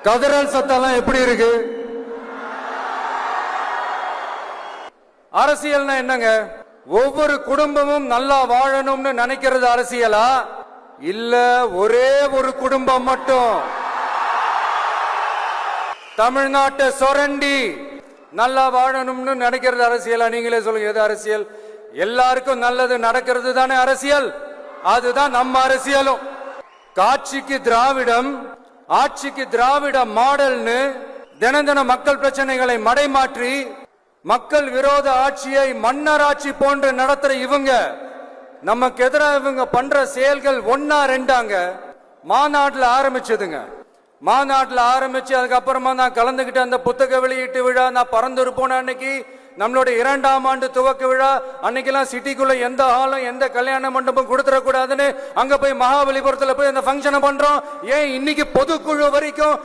கதறல் சத்தம் எப்படி இருக்கு? அரசியல்னா என்னங்க? ஒவ்வொரு குடும்பமும் நல்லா வாழணும்னு நினைக்கிறது அரசியலா? இல்ல ஒரே ஒரு குடும்பம் மட்டும் தமிழ்நாட்டை சொரண்டி நல்லா வாழணும்னு நினைக்கிறது அரசியலா? நீங்களே சொல்லுங்க, எது அரசியல்? எல்லாருக்கும் நல்லது நடக்கிறது தானே அரசியல். அதுதான் நம்ம அரசியலும். காட்சிக்கு திராவிடம், ஆட்சிக்கு திராவிட மாடல்னு தினம் தினம் மக்கள் பிரச்சனைகளை மடைமாற்றி மக்கள் விரோத ஆட்சியை மன்னராட்சி போன்று நடத்துற இவங்க நமக்கு எதிராக இவங்க பண்ற செயல்கள் ஒன்னா ரெண்டாங்க. மாநாட்டில் ஆரம்பிச்சதுங்க. மாநாட்டில் ஆரம்பிச்சு அதுக்கப்புறமா நான் கலந்துகிட்ட அந்த புத்தக வெளியீட்டு விழா, நான் பறந்துரு போன அன்னைக்கு நம்மளுடைய 2ஆம் ஆண்டு துவக்க விழா அன்னைக்கெல்லாம் சிட்டிக்குள்ள எந்த ஹாலும் எந்த கல்யாண மண்டபம் கொடுத்துடக்கூடாதுன்னு அங்க போய் மகாபலிபுரத்துல போய் அந்த ஃபங்க்ஷனை பண்றோம். ஏன் இன்னைக்கு பொதுக்குழு வரைக்கும்